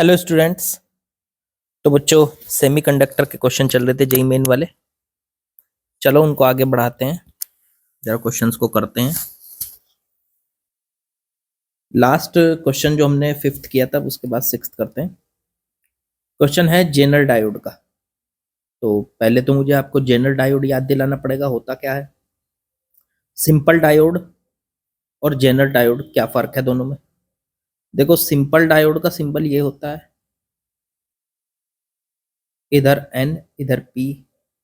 Hello students. तो बच्चों, semiconductor के क्वेश्चन चल रहे थे जेईई मेन वाले। चलो उनको आगे बढ़ाते हैं, जरा क्वेश्चंस को करते हैं। लास्ट क्वेश्चन जो हमने फिफ्थ किया था उसके बाद सिक्स्थ करते हैं। क्वेश्चन है जेनर डायोड का। तो पहले तो मुझे आपको जेनर डायोड याद दिलाना पड़ेगा, होता क्या है। सिंपल डायोड और जेनर डायोड, क्या फर्क है दोनों में। देखो, सिंपल डायोड का सिंबल ये होता है, इधर एन इधर पी,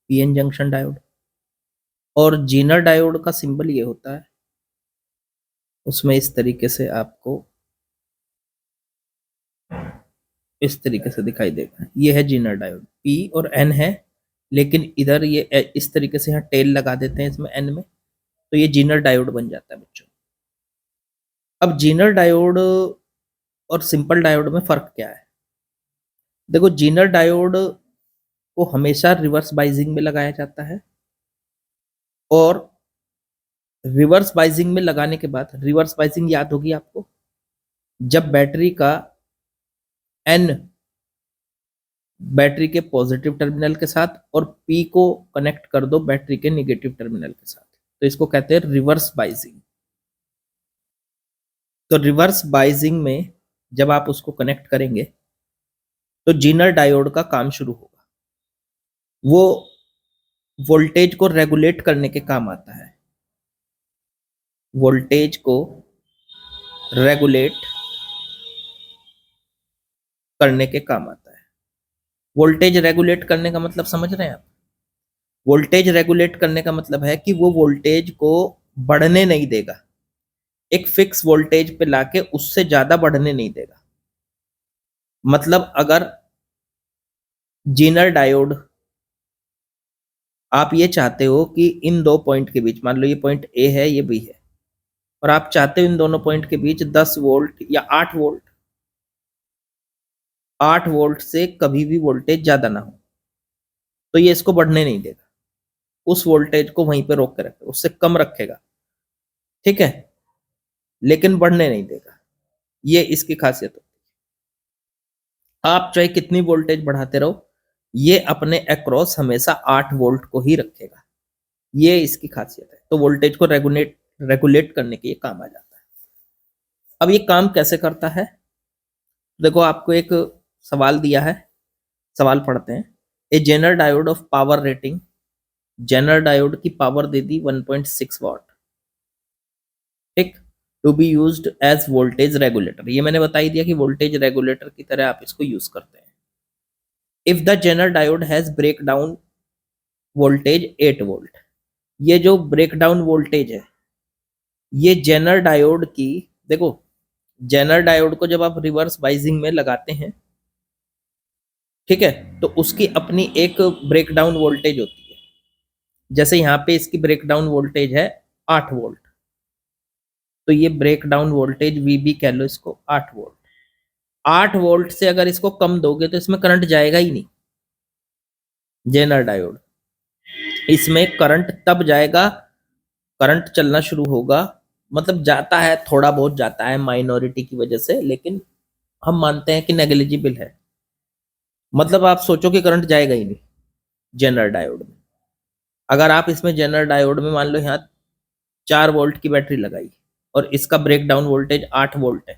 पीएन जंक्शन डायोड। और जेनर डायोड का सिंबल ये होता है, उसमें इस तरीके से आपको इस तरीके से दिखाई देगा। ये है जेनर डायोड, पी और एन है, लेकिन इधर ये इस तरीके से यहाँ टेल लगा देते हैं इसमें एन में, तो ये जेनर डायोड बन जाता है बच्चों। अब जेनर डायोड और सिंपल डायोड में फर्क क्या है। देखो, जेनर डायोड को हमेशा रिवर्स बाइजिंग में लगाया जाता है, और रिवर्स बाइजिंग में लगाने के बाद, रिवर्स बाइजिंग याद होगी आपको, जब बैटरी का एन बैटरी के पॉजिटिव टर्मिनल के साथ और पी को कनेक्ट कर दो बैटरी के नेगेटिव टर्मिनल के साथ, तो इसको कहते हैं रिवर्स बाइजिंग। तो रिवर्स बाइजिंग में जब आप उसको कनेक्ट करेंगे तो जेनर डायोड का काम शुरू होगा। वो वोल्टेज को रेगुलेट करने के काम आता है, वोल्टेज को रेगुलेट करने के काम आता है। वोल्टेज रेगुलेट करने का मतलब समझ रहे हैं आप। वोल्टेज रेगुलेट करने का मतलब है कि वो वोल्टेज को बढ़ने नहीं देगा, एक फिक्स वोल्टेज पे लाके उससे ज्यादा बढ़ने नहीं देगा। मतलब अगर जेनर डायोड, आप ये चाहते हो कि इन दो पॉइंट के बीच, मान लो ये पॉइंट ए है ये बी है, और आप चाहते हो इन दोनों पॉइंट के बीच 10 वोल्ट या 8 वोल्ट, 8 वोल्ट से कभी भी वोल्टेज ज्यादा ना हो, तो ये इसको बढ़ने नहीं देगा, उस वोल्टेज को वहीं पे रोक के रखेगा, उससे कम रखेगा, ठीक है, लेकिन बढ़ने नहीं देगा। ये इसकी खासियत होती है। आप चाहे कितनी वोल्टेज बढ़ाते रहो, ये अपने अक्रॉस हमेशा 8 वोल्ट को ही रखेगा। ये इसकी खासियत है। तो वोल्टेज को रेगुलेट करने के ये काम आ जाता है। अब ये काम कैसे करता है, देखो आपको एक सवाल दिया है, सवाल पढ़ते हैं। A Zener diode of power rating, Zener diode की पावर दे दी 1.6 वाट, ठीक, to be used as voltage regulator. ये मैंने बता ही दिया कि वोल्टेज रेगुलेटर की तरह आप इसको यूज करते हैं। If the Zener diode has breakdown voltage 8 volt, ये जो ब्रेक डाउन वोल्टेज है, ये जेनर डायोड की, देखो जेनर डायोड को जब आप रिवर्स बाइजिंग में लगाते हैं, ठीक है, तो उसकी अपनी एक ब्रेकडाउन वोल्टेज होती है। जैसे यहाँ पे इसकी ब्रेकडाउन वोल्टेज है 8 वोल्ट, तो ये ब्रेकडाउन वोल्टेज वीबी कह लो इसको, 8 वोल्ट। 8 वोल्ट से अगर इसको कम दोगे तो इसमें करंट जाएगा ही नहीं। जेनर डायोड, इसमें करंट तब जाएगा, करंट चलना शुरू होगा, मतलब जाता है, थोड़ा बहुत जाता है माइनॉरिटी की वजह से, लेकिन हम मानते हैं कि नेग्लिजिबल है। मतलब आप सोचो कि करंट जाएगा ही नहीं जेनर डायोड में। अगर आप इसमें जेनर डायोड में मान लो यहाँ 4 वोल्ट की बैटरी लगाई और इसका ब्रेक डाउन वोल्टेज 8 वोल्ट है,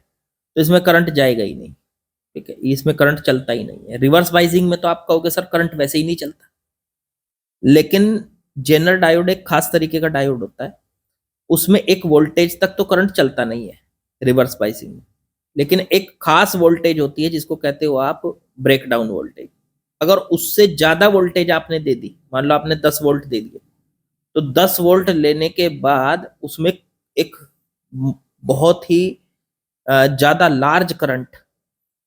तो इसमें करंट जाएगा ही नहीं, ठीक है, इसमें करंट चलता ही नहीं है। रिवर्स बाइजिंग में तो आप कहोगे सर करंट वैसे ही नहीं चलता, लेकिन जेनर डायोड एक खास तरीके का डायोड होता है, उसमें एक वोल्टेज तक तो करंट चलता नहीं है रिवर्स बाइजिंग में, लेकिन एक खास वोल्टेज होती है जिसको कहते हो आप ब्रेक डाउन वोल्टेज। अगर उससे ज्यादा वोल्टेज आपने दे दी, मान लो आपने 10 वोल्ट दे दिए, तो 10 वोल्ट लेने के बाद उसमें एक बहुत ही ज्यादा लार्ज करंट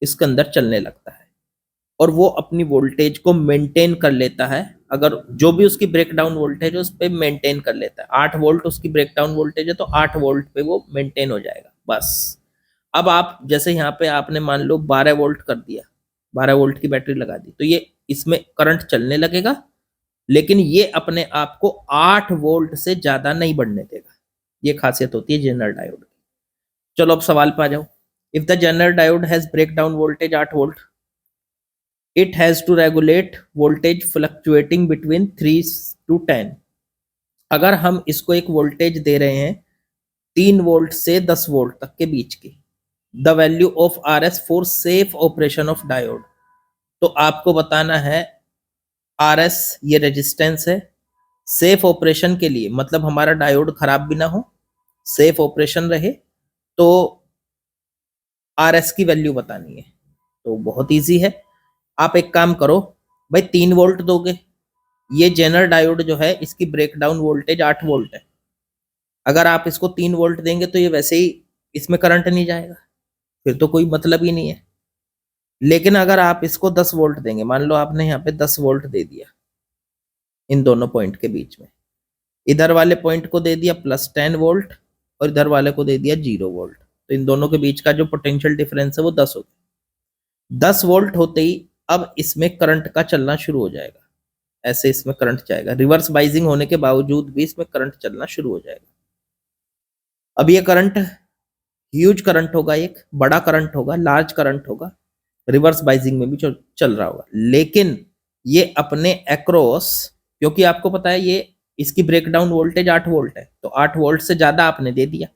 इसके अंदर चलने लगता है, और वो अपनी वोल्टेज को मेंटेन कर लेता है। अगर जो भी उसकी ब्रेकडाउन वोल्टेज है उस पर मेंटेन कर लेता है, 8 वोल्ट उसकी ब्रेकडाउन वोल्टेज है, तो 8 वोल्ट पे वो मेंटेन हो जाएगा बस। अब आप जैसे यहाँ पे आपने मान लो 12 वोल्ट कर दिया, 12 वोल्ट की बैटरी लगा दी, तो ये इसमें करंट चलने लगेगा, लेकिन ये अपने आप को 8 वोल्ट से ज्यादा नहीं बढ़ने देगा। ये खासियत होती है जेनर डायोड की। चलो अब सवाल पे आ जाओ। If the general diode has breakdown voltage 8 volt, it has to regulate voltage fluctuating between 3 to 10. अगर हम इसको एक वोल्टेज दे रहे हैं 3 वोल्ट से 10 वोल्ट तक के बीच की, the value of R S for safe operation of diode, तो आपको बताना है आर एस ये रेजिस्टेंस है, सेफ ऑपरेशन के लिए मतलब हमारा डायोड खराब भी ना हो, सेफ ऑपरेशन रहे, तो आर एस की वैल्यू बतानी है। तो बहुत इजी है, आप एक काम करो भाई 3 वोल्ट दोगे, ये जेनर डायोड जो है इसकी ब्रेकडाउन वोल्टेज 8 वोल्ट है, अगर आप इसको 3 वोल्ट देंगे तो ये वैसे ही इसमें करंट नहीं जाएगा, फिर तो कोई मतलब ही नहीं है। लेकिन अगर आप इसको 10 वोल्ट देंगे, मान लो आपने यहाँ पे 10 वोल्ट दे दिया इन दोनों पॉइंट के बीच में, इधर वाले पॉइंट को दे दिया +10 वोल्ट और इधर वाले को दे दिया 0 वोल्ट, तो इन दोनों के बीच का जो पोटेंशियल डिफरेंस है वो 10 हो गया। 10 वोल्ट होते ही अब इसमें करंट का चलना शुरू हो जाएगा, ऐसे इसमें करंट जाएगा, रिवर्स बाइजिंग होने के बावजूद भी इसमें करंट चलना शुरू हो जाएगा। अब ये करंट ह्यूज करंट होगा, एक बड़ा करंट होगा, लार्ज करंट होगा, रिवर्स बाइजिंग में भी चल रहा होगा, लेकिन ये अपने अक्रॉस, क्योंकि आपको पता है ये इसकी ब्रेकडाउन वोल्टेज 8 वोल्ट है, तो 8 वोल्ट से ज्यादा आपने दे दिया,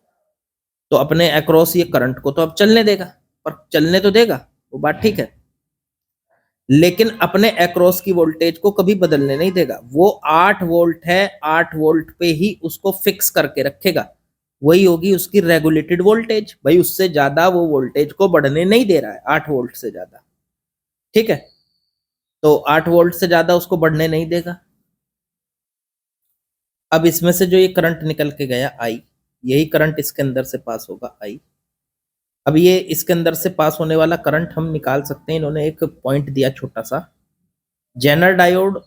तो अपने अक्रॉस ये करंट को तो अब चलने देगा, पर चलने तो देगा, वो बात ठीक है, लेकिन अपने अक्रॉस की वोल्टेज को कभी बदलने नहीं देगा, वो 8 वोल्ट है, 8 वोल्ट पे ही उसको फिक्स करके रखेगा, वही होगी उसकी रेगुलेटेड वोल्टेज, भाई उससे ज्यादा वो वोल्टेज को बढ़ने नहीं दे रहा है 8 वोल्ट से ज्यादा, ठीक है, तो 8 वोल्ट से ज्यादा उसको बढ़ने नहीं देगा। अब इसमें से जो ये करंट निकल के गया आई, यही करंट इसके अंदर से पास होगा आई। अब ये इसके अंदर से पास होने वाला करंट हम निकाल सकते हैं, इन्होंने एक पॉइंट दिया छोटा सा, जेनर डायोड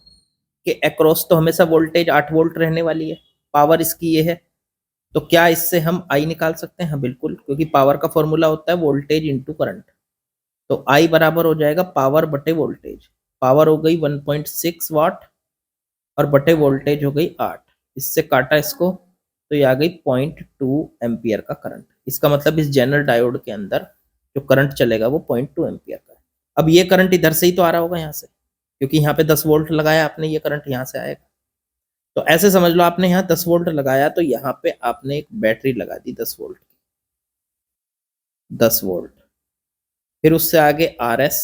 के अक्रॉस तो हमेशा वोल्टेज 8 वोल्ट रहने वाली है, पावर इसकी ये है, तो क्या इससे हम आई निकाल सकते हैं? हाँ बिल्कुल, क्योंकि पावर का फॉर्मूला होता है वोल्टेज इंटू करंट, तो आई बराबर हो जाएगा पावर बटे वोल्टेज, पावर हो गई 1.6 वाट और बटे वोल्टेज हो गई 8, इससे काटा इसको तो ये आ गई 0.2 एम्पियर का करंट, इसका मतलब इस जेनरल डायोड के अंदर जो करंट चलेगा वो 0.2 एम्पियर का है। अब ये करंट इधर से ही तो आ रहा होगा यहाँ से, क्योंकि यहाँ पे 10 वोल्ट लगाया आपने, ये करंट यहाँ से आएगा, तो ऐसे समझ लो आपने यहाँ 10 वोल्ट लगाया तो यहाँ पे आपने एक बैटरी लगा दी 10 वोल्ट की, 10 वोल्ट, फिर उससे आगे आर एस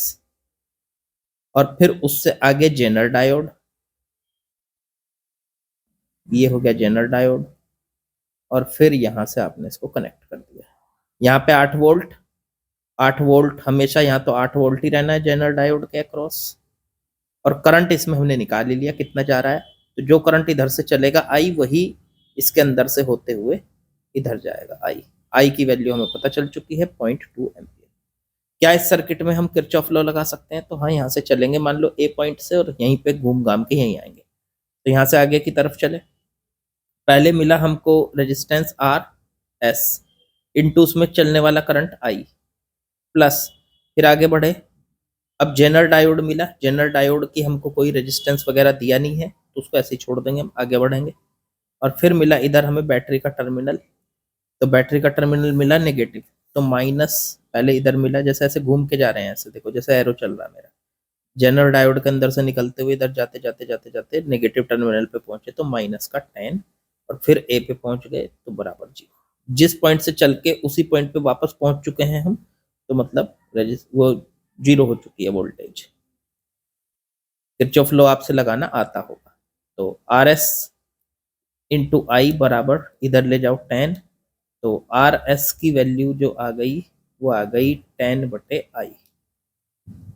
और फिर उससे आगे जेनर डायोड, ये हो गया जेनर डायोड, और फिर यहां से आपने इसको कनेक्ट कर दिया, यहाँ पे 8 वोल्ट, 8 वोल्ट हमेशा यहाँ तो 8 वोल्ट ही रहना है जेनर डायोड के अक्रॉस, और करंट इसमें हमने निकाल ही लिया कितना जा रहा है, तो जो करंट इधर से चलेगा आई वही इसके अंदर से होते हुए इधर जाएगा आई, आई की वैल्यू हमें पता चल चुकी है 0.2 एम्पियर। क्या इस सर्किट में हम किरचॉफ लॉ लगा सकते हैं? तो हाँ, यहाँ से चलेंगे मान लो ए पॉइंट से और यहीं पे घूम घाम के यहीं आएंगे, तो यहाँ से आगे की तरफ चले, पहले मिला हमको रेजिस्टेंस आर एस इंटू उसमें चलने वाला करंट आई प्लस, फिर आगे बढ़े, अब जेनर डायोड मिला, जेनर डायोड की हमको कोई रेजिस्टेंस वगैरह दिया नहीं है तो उसको ऐसे ही छोड़ देंगे, हम आगे बढ़ेंगे, और फिर मिला इधर हमें बैटरी का टर्मिनल, तो बैटरी का टर्मिनल मिला नेगेटिव, तो माइनस पहले इधर मिला, जैसे ऐसे घूम के जा रहे हैं, ऐसे देखो जैसे एरो चल रहा है मेरा, जनरल डायोड के अंदर से निकलते हुए इधर जाते जाते जाते जाते नेगेटिव टर्मिनल पे पहुंचे तो -10 और फिर ए पे पहुंच गए तो बराबर 0, जिस पॉइंट से चल के उसी पॉइंट पे वापस पहुंच चुके हैं हम, तो मतलब वो 0 हो चुकी है वोल्टेज। किरचॉफ लॉ आपसे लगाना आता होगा, तो आर एस इंटू आई बराबर इधर ले जाओ 10, तो आर एस की वैल्यू जो आ गई वो आ गई 10 बटे आई,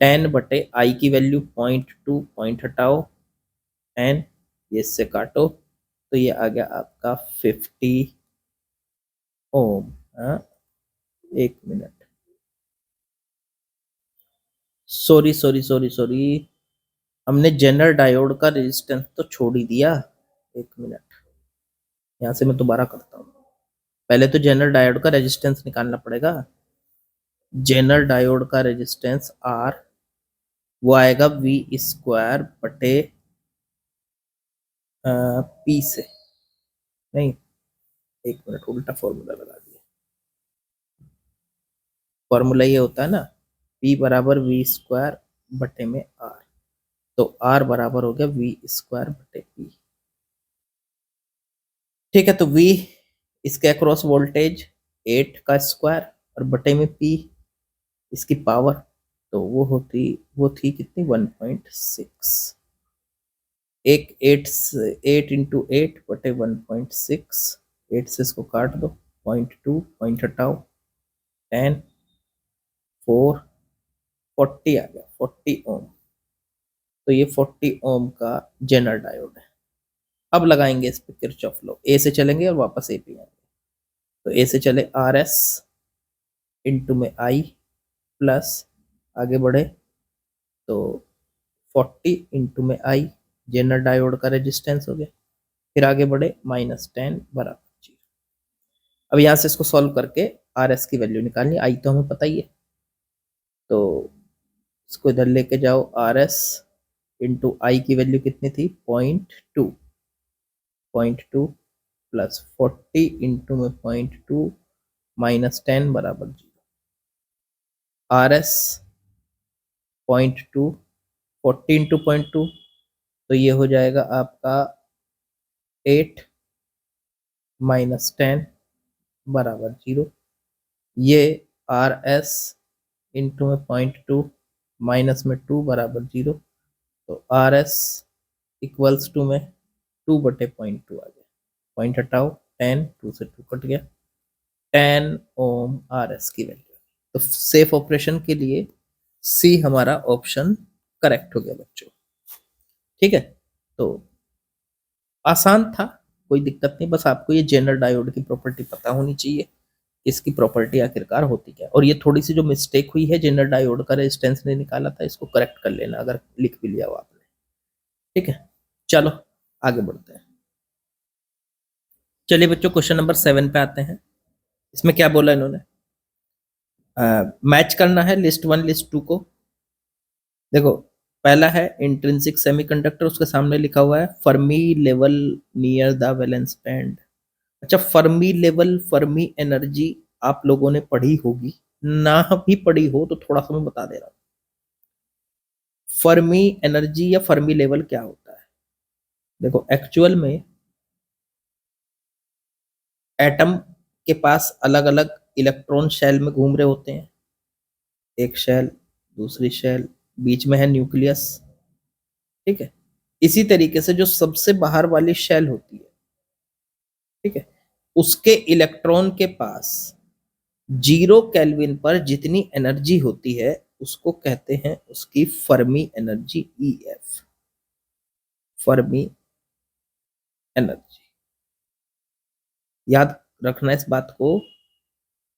10 बटे आई की वैल्यू 0.2, पॉइंट हटाओ 10, ये इससे काटो तो ये आ गया आपका 50 ओम। हाँ, 1 minute, sorry sorry sorry sorry, हमने जेनर डायोड का रेजिस्टेंस तो छोड़ ही दिया, 1 मिनट, यहाँ से मैं दोबारा करता हूँ, पहले तो जेनर डायोड का रेजिस्टेंस निकालना पड़ेगा, जेनर डायोड का रेजिस्टेंस आर वो आएगा वी स्क्वायर बटे पी से, नहीं 1 मिनट, उल्टा फॉर्मूला लगा दिया, फॉर्मूला ये होता है ना, P बराबर वी स्क्वायर बटे में R, तो R बराबर हो गया वी स्क्वायर बटे P। ठीक है, तो V इसके अक्रॉस वोल्टेज 8 का स्क्वायर और बटे में P इसकी पावर, तो वो थी कितनी 1.6। एक 8 इंटू 8 बटे 1.6, 8 से इसको काट दो, 0.2 पॉइंट हटाओ, 10 4 40 आ गया, 40 ओम। तो ये 40 ओम का जेनर डायोड है। अब लगाएंगे इस पे किरचॉफ लॉ, ए से चलेंगे और वापस ए पे आएंगे। तो ए से चले आर एस इंटू में आई प्लस, आगे बढ़े तो 40 इंटू में आई, जेनर डायोड का रेजिस्टेंस हो गया। फिर आगे बढ़े -10 बराबर 0। अब यहां से इसको सॉल्व करके आर एस की वैल्यू निकालनी, आई तो हमें पता ही है, तो इसको इधर लेके जाओ, आर एस इंटू आई की वैल्यू कितनी थी 0.2 प्लस 40 इंटू में 0.2 -10 बराबर 0। आर एस 0.2, 40 इंटू 0.2 तो ये हो जाएगा आपका 8 -10 बराबर 0। ये आर एस इंटू में 0.2 माइनस में 2 बराबर 0, तो आर एस इक्वल्स टू में 2 बटे 0.2 आ गया, पॉइंट हटाओ, 10, 2 से 2 कट गया, 10 ओम आर एस की वैल्यू। तो सेफ ऑपरेशन के लिए सी हमारा ऑप्शन करेक्ट हो गया बच्चों। ठीक है, तो आसान था, कोई दिक्कत नहीं, बस आपको ये जेनर डायोड की प्रॉपर्टी पता होनी चाहिए, इसकी प्रॉपर्टी आखिरकार होती क्या। और ये थोड़ी सी जो मिस्टेक हुई है, जेनर डायोड का रेजिस्टेंस नहीं निकाला था, इसको करेक्ट कर लेना अगर लिख भी लिया हो आपने। ठीक है, चलो आगे बढ़ते हैं। चलिए बच्चों, क्वेश्चन नंबर 7 पे आते हैं। इसमें क्या बोला इन्होंने, मैच करना है लिस्ट 1 लिस्ट 2 को। देखो, पहला है इंट्रिंसिक सेमीकंडक्टर, उसके सामने लिखा हुआ है Fermi level near the valence band. अच्छा, फर्मी लेवल, फर्मी एनर्जी आप लोगों ने पढ़ी होगी, ना भी पढ़ी हो तो थोड़ा सा मैं बता दे रहा हूं। फर्मी एनर्जी या फर्मी लेवल क्या होता है, देखो एक्चुअल में एटम के पास अलग अलग इलेक्ट्रॉन शेल में घूम रहे होते हैं, एक शेल, दूसरी शेल, बीच में है न्यूक्लियस। ठीक है, इसी तरीके से जो सबसे बाहर वाली शेल होती है, ठीक है, उसके इलेक्ट्रॉन के पास 0 केल्विन पर जितनी एनर्जी होती है उसको कहते हैं उसकी Fermi energy, EF, Fermi energy. याद रखना इस बात को,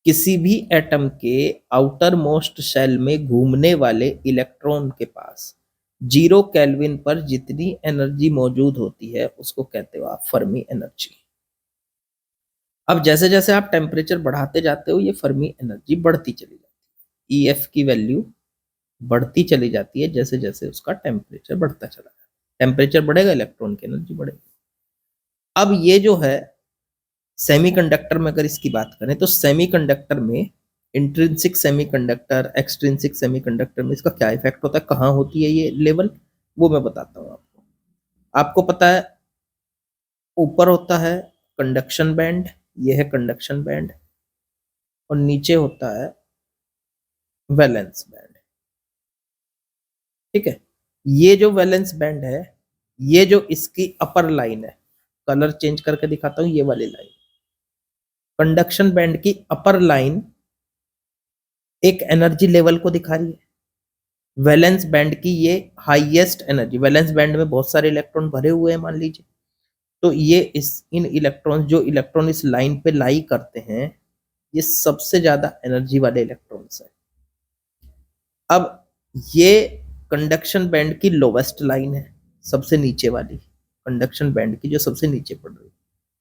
किसी भी एटम के आउटर मोस्ट शेल में घूमने वाले इलेक्ट्रॉन के पास 0 केल्विन पर जितनी एनर्जी मौजूद होती है उसको कहते हो आप फर्मी एनर्जी। अब जैसे जैसे आप टेम्परेचर बढ़ाते जाते हो ये फर्मी एनर्जी बढ़ती चली जाती है, EF की वैल्यू बढ़ती चली जाती है जैसे जैसे उसका टेम्परेचर बढ़ता चला जाता है। टेम्परेचर बढ़ेगा, इलेक्ट्रॉन की एनर्जी बढ़ेगी। अब ये जो है सेमीकंडक्टर में अगर इसकी बात करें तो सेमीकंडक्टर में इंट्रिंसिक सेमीकंडक्टर, एक्सट्रिंसिक सेमीकंडक्टर में इसका क्या इफेक्ट होता है, कहाँ होती है ये लेवल, वो मैं बताता हूँ आपको। आपको पता है ऊपर होता है कंडक्शन बैंड, ये है कंडक्शन बैंड, और नीचे होता है वैलेंस बैंड। ठीक है, ये जो वैलेंस बैंड है, ये जो इसकी अपर लाइन है, कलर चेंज करके दिखाता हूं, ये वाली लाइन कंडक्शन बैंड की अपर लाइन एक एनर्जी लेवल को दिखा रही है। वैलेंस बैंड की ये हाईएस्ट एनर्जी, वैलेंस बैंड में बहुत सारे इलेक्ट्रॉन भरे हुए हैं मान लीजिए, तो ये इन इलेक्ट्रॉन, जो इलेक्ट्रॉन इस लाइन पे लाई करते हैं, ये सबसे ज्यादा एनर्जी वाले इलेक्ट्रॉन्स हैं। अब ये कंडक्शन बैंड की लोवेस्ट लाइन है, सबसे नीचे वाली कंडक्शन बैंड की जो सबसे नीचे पड़ रही है,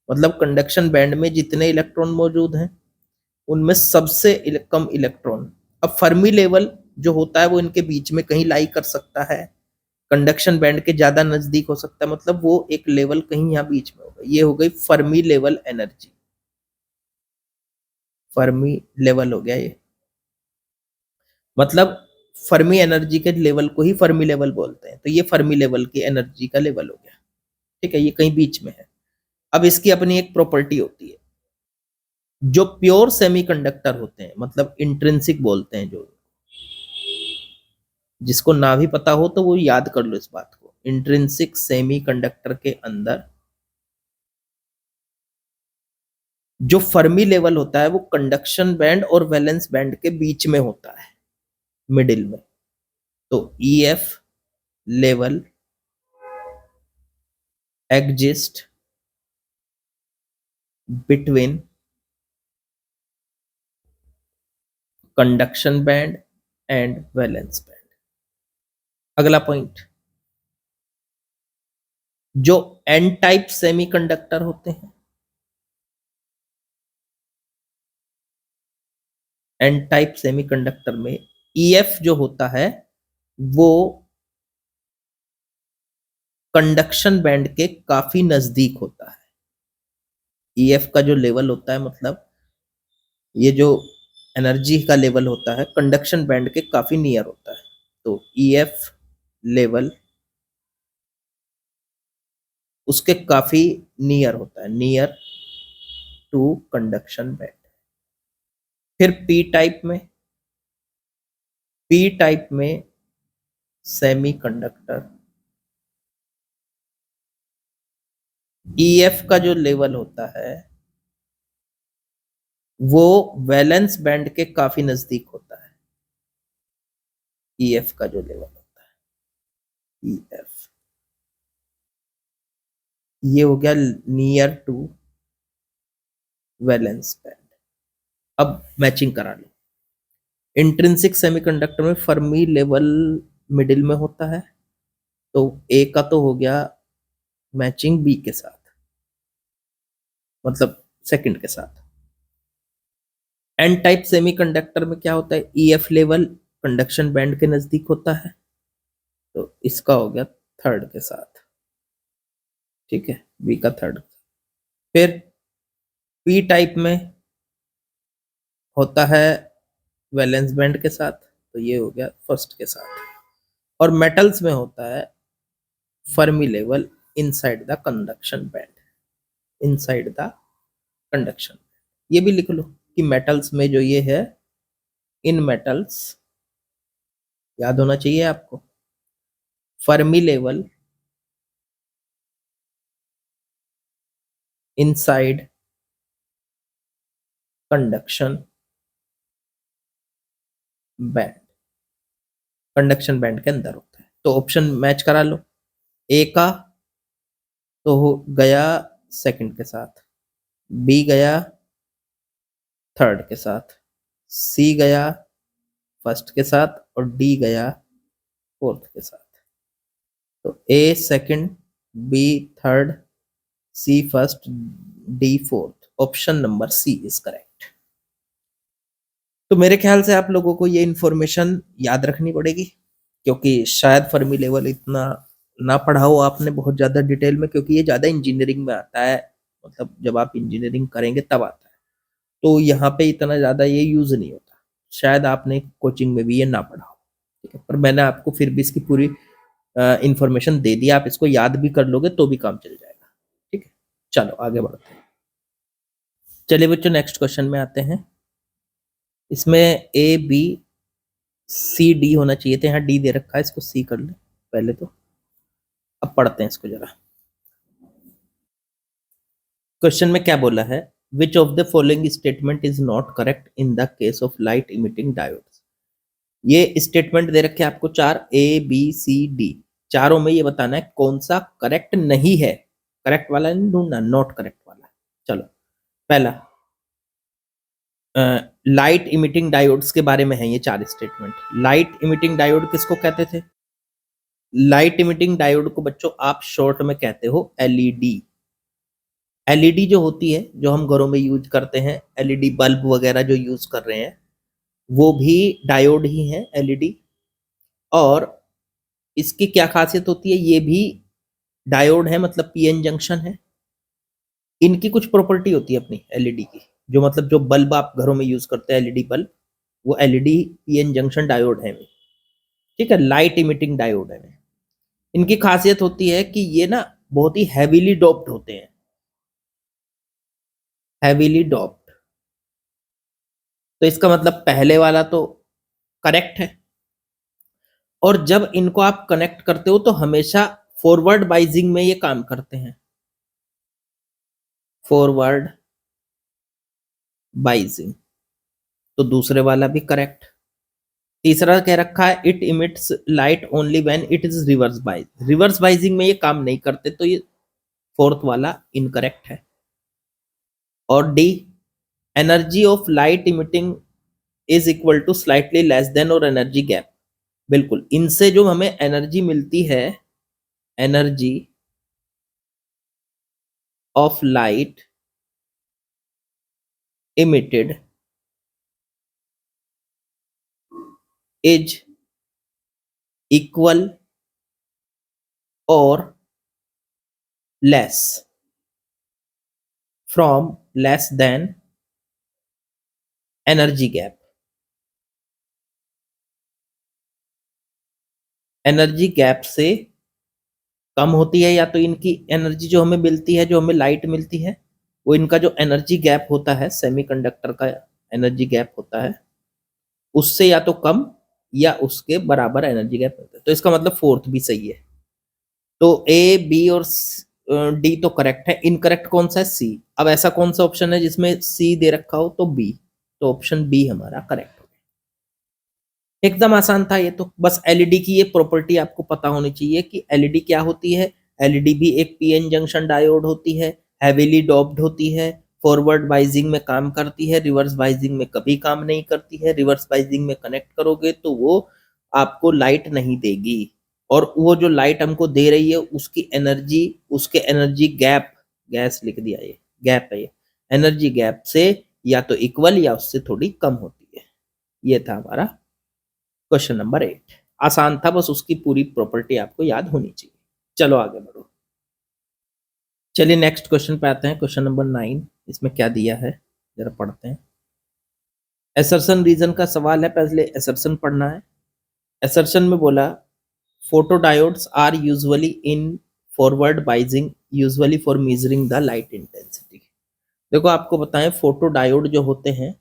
मतलब कंडक्शन बैंड में जितने इलेक्ट्रॉन मौजूद हैं उनमें सबसे कम इलेक्ट्रॉन। अब फर्मी लेवल जो होता है वो इनके बीच में कहीं लाई कर सकता है, कंडक्शन बैंड के ज्यादा नजदीक हो सकता है, मतलब वो एक लेवल कहीं यहाँ बीच में होगा। ये हो गई Fermi level energy, Fermi level हो गया ये। मतलब फर्मी एनर्जी के लेवल को ही फर्मी लेवल बोलते हैं। तो ये फर्मी लेवल की एनर्जी का लेवल हो गया, ठीक है, ये कहीं बीच में है। अब इसकी अपनी एक प्रॉपर्टी होती है, जो प्योर सेमीकंडक्टर होते हैं, मतलब इंट्रिंसिक बोलते हैं, जो जिसको ना भी पता हो तो वो याद कर लो इस बात को। इंट्रिंसिक सेमीकंडक्टर के अंदर जो फर्मी लेवल होता है वो कंडक्शन बैंड और वैलेंस बैंड के बीच में होता है, मिडिल में। तो EF level exist between conduction band and valence band. अगला पॉइंट, जो एन टाइप सेमीकंडक्टर होते हैं, एन टाइप सेमीकंडक्टर में ईएफ जो होता है वो कंडक्शन बैंड के काफी नजदीक होता है। ईएफ का जो लेवल होता है, मतलब ये जो एनर्जी का लेवल होता है, कंडक्शन बैंड के काफी नियर होता है। तो ईएफ लेवल उसके काफी नियर होता है, नियर टू कंडक्शन बैंड। फिर पी टाइप में सेमीकंडक्टर, ईएफ का जो लेवल होता है वो वैलेंस बैंड के काफी नजदीक होता है। ईएफ का जो लेवल होता है, ईएफ, ये हो गया नियर टू वैलेंस बैंड। अब मैचिंग करा लो। इंट्रिंसिक सेमीकंडक्टर में फर्मी लेवल मिडिल में होता है, तो ए का तो हो गया मैचिंग बी के साथ, मतलब सेकंड के साथ। एन टाइप सेमीकंडक्टर में क्या होता है, ईएफ लेवल कंडक्शन बैंड के नजदीक होता है, तो इसका हो गया थर्ड के साथ, ठीक है, बी का थर्ड। फिर पी टाइप में होता है वैलेंस बैंड के साथ, तो ये हो गया फर्स्ट के साथ। और मेटल्स में होता है Fermi level inside the conduction band, inside the conduction. ये भी लिख लो कि मेटल्स में जो ये है, इन मेटल्स याद होना चाहिए आपको, Fermi level inside conduction band, conduction band के अंदर होता है। तो ऑप्शन मैच करा लो। ए का तो हो गया सेकंड के साथ, बी गया थर्ड के साथ, सी गया फर्स्ट के साथ, और डी गया फोर्थ के साथ। तो a second, b third, c first, d fourth. Option number c is correct. तो मेरे ख्याल से आप लोगों को ये इंफॉर्मेशन याद रखनी पड़ेगी, क्योंकि शायद फर्मी लेवल इतना ना पढ़ा हो आपने बहुत ज्यादा डिटेल में, क्योंकि ये ज्यादा इंजीनियरिंग में आता है, मतलब जब आप इंजीनियरिंग करेंगे तब आता है। तो यहाँ पे इतना ज्यादा ये यूज नहीं होता, शायद आपने कोचिंग में भी ये ना पढ़ा हो, ठीक है, पर मैंने आपको फिर भी इसकी पूरी इंफॉर्मेशन दे दी। आप इसको याद भी कर लोगे तो भी काम चल जाएगा, ठीक है। चलो आगे बढ़ते हैं। चलिए बच्चों, नेक्स्ट क्वेश्चन में आते हैं। इसमें ए बी सी डी होना चाहिए थे, यहाँ डी दे रखा है, इसको सी कर ले पहले तो। अब पढ़ते हैं इसको जरा। क्वेश्चन में क्या बोला है, which of the following statement is not correct in the case of light emitting diodes. ये स्टेटमेंट दे रखे आपको चार, ए बी सी डी, चारों में ये बताना है कौन सा करेक्ट नहीं है। करेक्ट वाला नहीं ढूंढना, नॉट करेक्ट वाला। चलो, पहला लाइट इमिटिंग डायोड्स के बारे में है ये चार स्टेटमेंट। लाइट इमिटिंग डायोड किसको कहते थे? लाइट इमिटिंग डायोड को बच्चों आप शॉर्ट में कहते हो एलईडी। एलईडी जो होती है, जो हम घरों में यूज करते हैं, एलईडी बल्ब वगैरह जो यूज कर रहे हैं, वो भी डायोड ही है एलईडी। और इसकी क्या खासियत होती है, ये भी डायोड है, मतलब पीएन जंक्शन है। इनकी कुछ प्रॉपर्टी होती है अपनी एलईडी की, जो मतलब जो बल्ब आप घरों में यूज करते हैं एलईडी बल्ब, वो एलईडी पीएन जंक्शन डायोड है, ठीक है, लाइट इमिटिंग डायोड है। इनकी खासियत होती है कि ये ना बहुत ही हैवीली डोप्ड होते हैं, हैवीली डोप्ड। तो इसका मतलब पहले वाला तो करेक्ट है। और जब इनको आप कनेक्ट करते हो तो हमेशा फॉरवर्ड बाइजिंग में ये काम करते हैं, फॉरवर्ड बाइजिंग। तो दूसरे वाला भी करेक्ट। तीसरा कह रखा है it emits light only when it is reverse biased, reverse biasing में ये काम नहीं करते, तो ये फोर्थ वाला इनकरेक्ट है। और d, energy of light emitting is equal to slightly less than और एनर्जी गैप। बिल्कुल, इनसे जो हमें एनर्जी मिलती है, energy of light emitted is equal और less from less than energy gap. Energy gap से कम होती है, या तो इनकी एनर्जी जो हमें मिलती है, जो हमें लाइट मिलती है, वो इनका जो एनर्जी गैप होता है, सेमीकंडक्टर का एनर्जी गैप होता है, उससे या तो कम या उसके बराबर एनर्जी गैप होता है। तो इसका मतलब फोर्थ भी सही है। तो ए, बी और डी तो करेक्ट है। इनकरेक्ट कौन सा है? सी। अब ऐसा कौन सा ऑप्शन है जिसमें सी दे रखा हो? तो बी। तो ऑप्शन बी हमारा करेक्ट हो गया। एकदम आसान था ये तो। बस एलईडी की ये प्रॉपर्टी आपको पता होनी चाहिए कि एलईडी क्या होती है। एलईडी भी एक पीएन जंक्शन डायोड होती है, हैवीली डोप्ड होती है, फॉरवर्ड बाइजिंग में काम करती है, रिवर्स बाइजिंग में कभी काम नहीं करती है। रिवर्स बाइजिंग में कनेक्ट करोगे तो वो आपको लाइट नहीं देगी, और वो जो लाइट हमको दे रही है उसकी एनर्जी, उसके एनर्जी गैप, गैस लिख दिया, ये गैप है, ये एनर्जी गैप से या तो इक्वल या उससे थोड़ी कम होती है। ये था हमारा क्वेश्चन नंबर 8। आसान था, बस उसकी पूरी प्रॉपर्टी आपको याद होनी चाहिए। चलो आगे बढ़ो। चलिए नेक्स्ट क्वेश्चन पे आते हैं, क्वेश्चन नंबर 9। इसमें क्या दिया है जरा पढ़ते हैं। एसर्शन रीजन का सवाल है, पहले एसर्शन पढ़ना है। एसर्शन में बोला photodiodes are usually in forward biasing usually for measuring the light intensity। देखो आपको बताएं, फोटोडायोड जो होते हैं,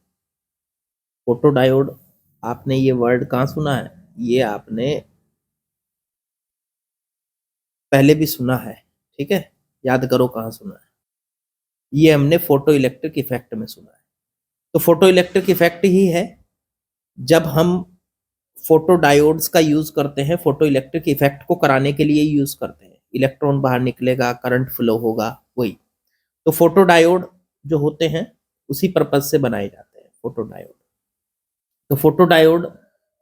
फोटोडायोड, आपने ये वर्ड कहाँ सुना है? ये आपने पहले भी सुना है, ठीक है, याद करो कहाँ सुना है। ये हमने फोटो इलेक्ट्रिक इफेक्ट में सुना है। तो फोटो इलेक्ट्रिक इफेक्ट ही है जब हम फोटो डायोड्स का यूज करते हैं, फोटो इलेक्ट्रिक इफेक्ट को कराने के लिए यूज करते हैं। इलेक्ट्रॉन बाहर निकलेगा, करंट फ्लो होगा, वही। तो फोटो डायोड जो होते हैं उसी पर्पज से बनाए जाते हैं फोटो डायोड। तो फोटो डायोड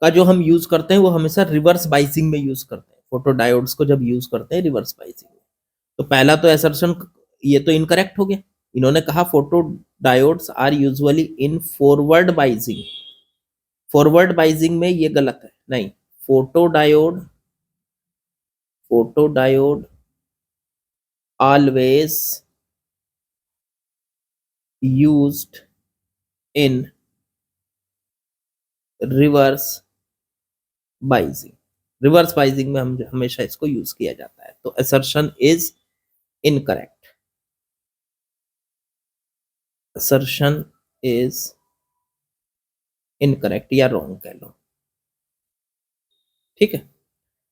का जो हम यूज करते हैं वो हमेशा रिवर्स बाइसिंग में यूज करते हैं। फोटो डायोड्स को जब यूज करते हैं रिवर्स बाइसिंग में। तो पहला तो असर्शन ये तो इनकरेक्ट हो गया। इन्होंने कहा photo diodes are usually in forward biasing. Forward biasing में ये गलत है, नहीं। Photo diode, photo diode always used in reverse biasing. Reverse biasing में हम हमेशा इसको यूज किया जाता है। तो assertion is incorrect. Assertion is incorrect या रॉन्ग कह लो, ठीक है।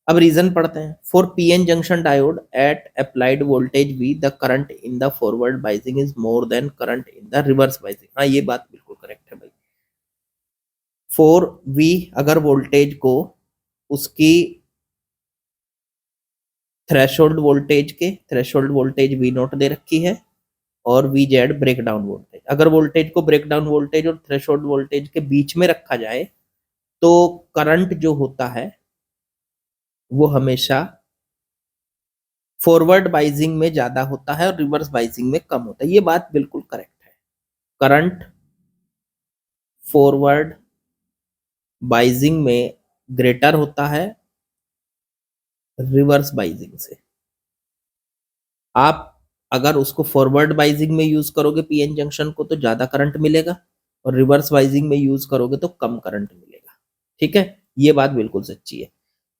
अब रीजन पढ़ते हैं। For PN junction diode at applied voltage V the current in the forward biasing is more than current in the reverse biasing. हाँ, ये बात बिल्कुल करेक्ट है भाई। फॉर वी, अगर वोल्टेज को उसकी थ्रेशोल्ड वोल्टेज वी नॉट दे रखी है, और V Z breakdown voltage, अगर वोल्टेज को ब्रेक डाउन वोल्टेज और थ्रेशोल्ड वोल्टेज के बीच में रखा जाए तो करंट जो होता है वो हमेशा फॉरवर्ड बाइजिंग में ज्यादा होता है और रिवर्स बाइजिंग में कम होता है। ये बात बिल्कुल करेक्ट है। करंट फॉरवर्ड बाइजिंग में ग्रेटर होता है रिवर्स बाइजिंग से। आप अगर उसको फॉरवर्ड बाइजिंग में यूज करोगे पीएन जंक्शन को तो ज्यादा करंट मिलेगा, और रिवर्स वाइजिंग में यूज करोगे तो कम करंट मिलेगा। ठीक है, ये बात बिल्कुल सच्ची है।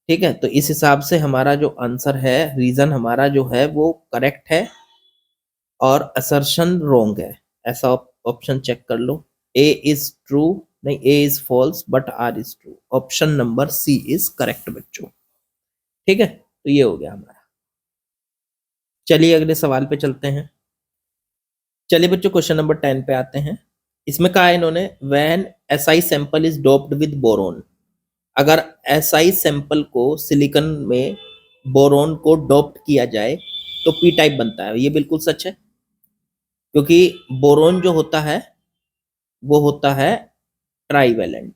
ठीक है, तो इस हिसाब से हमारा जो आंसर है, रीजन हमारा जो है वो करेक्ट है और असर्शन रॉन्ग है। ऐसा ऑप्शन चेक कर लो। ए इज ट्रू, नहीं, A is false but R is true. Option number c is correct बच्चों। ठीक है, तो ये हो गया हमारा। चलिए अगले सवाल पे चलते हैं। चलिए बच्चों क्वेश्चन नंबर 10 पे आते हैं। इसमें कहा है इन्होंने, when SI sample is doped with boron. अगर एसआई सैंपल को सिलिकॉन में बोरोन को डोप्ड किया जाए तो पी टाइप बनता है। ये बिल्कुल सच है, क्योंकि बोरोन जो होता है वो होता है ट्राईवैलेंट।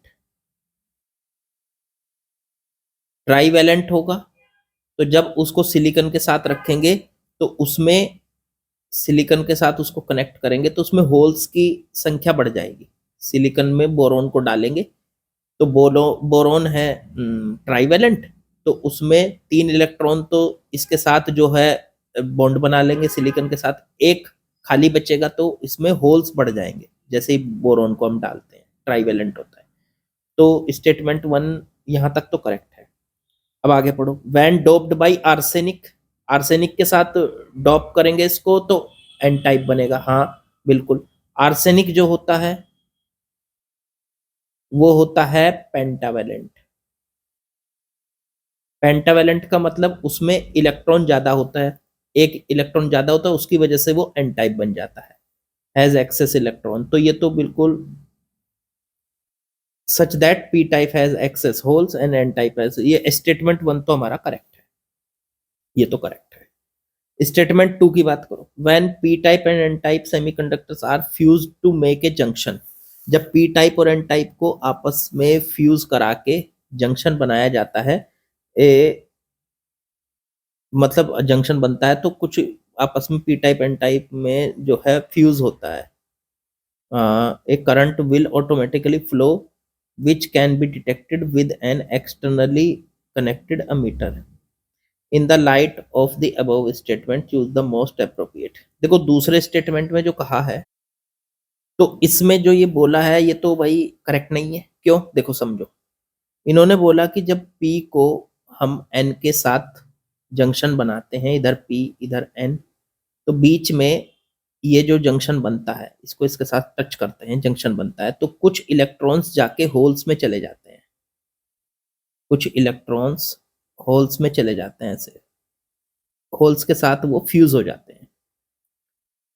ट्राईवैलेंट होगा तो जब उसको सिलिकॉन के साथ रखेंगे तो उसमें सिलिकॉन के साथ उसको कनेक्ट करेंगे तो उसमें होल्स की संख्या बढ़ जाएगी। सिलिकॉन में बोरोन को डालेंगे तो बोरोन है ट्राईवैलेंट, तो उसमें 3 इलेक्ट्रॉन तो इसके साथ जो है बॉन्ड बना लेंगे सिलिकॉन के साथ, एक खाली बचेगा तो इसमें होल्स बढ़ जाएंगे जैसे ही बोरोन को हम डालते हैं, ट्राईवैलेंट होता है। तो स्टेटमेंट 1 यहां तक तो करेक्ट है। अब आगे पढ़ो। When doped by arsenic, arsenic के साथ डॉप करेंगे इसको तो एन टाइप बनेगा। हाँ बिल्कुल, आर्सेनिक जो होता है वो होता है पेंटावेलेंट। पेंटावेलेंट का मतलब उसमें इलेक्ट्रॉन ज्यादा होता है, एक इलेक्ट्रॉन ज्यादा होता है, उसकी वजह से वो एन टाइप बन जाता है, हैज एक्सेस इलेक्ट्रॉन। तो ये तो बिल्कुल सच that P type has excess holes and N type has, ये स्टेटमेंट 1 तो हमारा करेक्ट है, ये तो करेक्ट है। स्टेटमेंट 2 की बात करो। When P type and N type semiconductors are fused to make a junction. जब पी टाइप और एन टाइप को आपस में फ्यूज करा के जंक्शन बनाया जाता है, ए मतलब जंक्शन बनता है तो कुछ आपस में पी टाइप एन टाइप में जो है फ्यूज होता है, a current will automatically flow which can be detected with an externally connected ammeter. In the light of the above statement choose the most appropriate. देखो दूसरे स्टेटमेंट में जो कहा है तो इसमें जो ये बोला है ये तो भाई करेक्ट नहीं है। क्यों, देखो समझो। इन्होंने बोला कि जब P को हम N के साथ जंक्शन बनाते हैं, इधर P इधर N, तो बीच में ये जो जंक्शन बनता है इसको इसके साथ टच करते हैं, जंक्शन बनता है तो कुछ इलेक्ट्रॉन्स जाके होल्स में चले जाते हैं, कुछ इलेक्ट्रॉन्स होल्स में चले जाते हैं, ऐसे होल्स के साथ वो फ्यूज हो जाते हैं।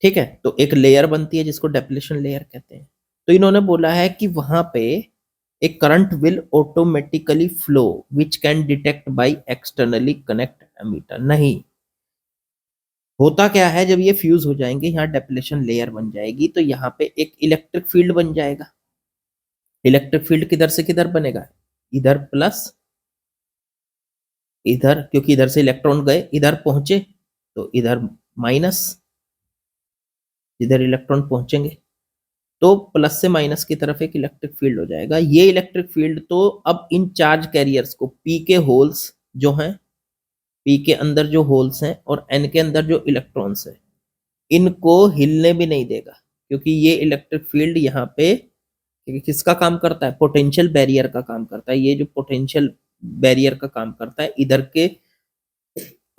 ठीक है, तो एक लेयर बनती है जिसको डेप्लेशन लेयर कहते हैं। तो इन्होंने बोला है कि वहां पे एक current will automatically flow which can detect by externally connect ammeter. नहीं, होता क्या है, जब ये फ्यूज हो जाएंगे यहाँ डेप्लेशन लेयर बन जाएगी तो यहाँ पे एक इलेक्ट्रिक फील्ड बन जाएगा। इलेक्ट्रिक फील्ड किधर से किधर बनेगा, इधर प्लस इधर, क्योंकि इधर से इलेक्ट्रॉन गए इधर पहुंचे तो इधर माइनस, इधर इलेक्ट्रॉन पहुंचेंगे तो प्लस से माइनस की तरफ एक इलेक्ट्रिक फील्ड हो जाएगा। ये इलेक्ट्रिक फील्ड तो अब इन चार्ज कैरियर्स को, पी के होल्स जो हैं, पी के अंदर जो होल्स हैं और एन के अंदर जो इलेक्ट्रॉन्स हैं, इनको हिलने भी नहीं देगा, क्योंकि ये इलेक्ट्रिक फील्ड यहाँ पे किसका काम करता है, पोटेंशियल बैरियर का काम करता है। ये जो पोटेंशियल बैरियर का काम करता है, इधर के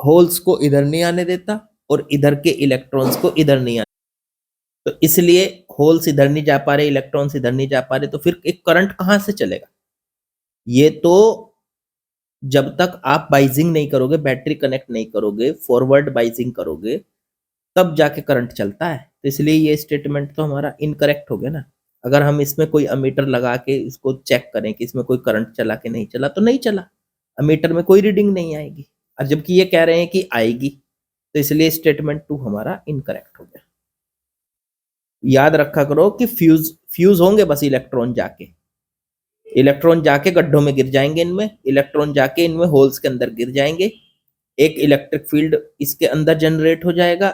होल्स को इधर नहीं आने देता और इधर के इलेक्ट्रॉन्स को इधर नहीं आने, तो इसलिए होल्स इधर नहीं जा पा रहे, इलेक्ट्रॉन्स इधर नहीं जा पा रहे, तो फिर एक करंट कहां से चलेगा। ये तो जब तक आप बाइजिंग नहीं करोगे, बैटरी कनेक्ट नहीं करोगे, फॉरवर्ड बाइजिंग करोगे, तब जाके करंट चलता है। तो इसलिए ये स्टेटमेंट तो हमारा इनकरेक्ट हो गया ना। अगर हम इसमें कोई अमीटर लगा के इसको चेक करें कि इसमें कोई करंट चला कि नहीं चला, तो नहीं चला, अमीटर में कोई रीडिंग नहीं आएगी। और जबकि ये कह रहे हैं कि आएगी, तो इसलिए स्टेटमेंट 2 हमारा इनकरेक्ट हो गया। याद रखा करो कि फ्यूज फ्यूज होंगे बस, इलेक्ट्रॉन जाके गड्ढों में गिर जाएंगे, इनमें इलेक्ट्रॉन जाके इनमें होल्स के अंदर गिर जाएंगे, एक इलेक्ट्रिक फील्ड इसके अंदर जनरेट हो जाएगा,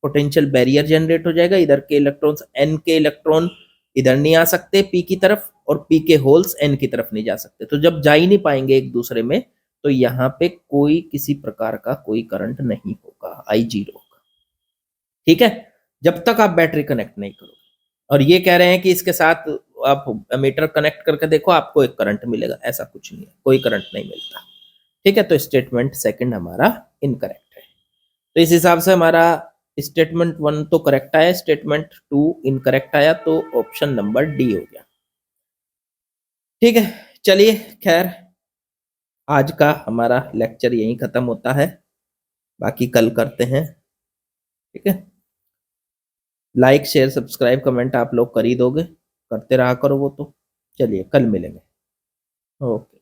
पोटेंशियल बैरियर जनरेट हो जाएगा, इधर के इलेक्ट्रॉन्स, एन के इलेक्ट्रॉन इधर नहीं आ सकते पी की तरफ, और पी के होल्स एन की तरफ नहीं जा सकते, तो जब जा ही नहीं पाएंगे एक दूसरे में, तो यहाँ पे कोई किसी प्रकार का कोई करंट नहीं होगा, आई जीरो होगा। ठीक है, जब तक आप बैटरी कनेक्ट नहीं करोगे। और ये कह रहे हैं कि इसके साथ आप मीटर कनेक्ट करके देखो, आपको एक करंट मिलेगा, ऐसा कुछ नहीं है, कोई करंट नहीं मिलता। ठीक है, तो स्टेटमेंट सेकंड हमारा इनकरेक्ट है। तो इस हिसाब से हमारा स्टेटमेंट 1 तो करेक्ट आया, स्टेटमेंट 2 इनकरेक्ट आया, तो ऑप्शन नंबर डी हो गया। ठीक है, चलिए खैर आज का हमारा लेक्चर यहीं खत्म होता है, बाकी कल करते हैं। ठीक है, लाइक शेयर सब्सक्राइब कमेंट आप लोग कर ही दोगे, करते रहा करो वो तो। चलिए कल मिलेंगे। ओके।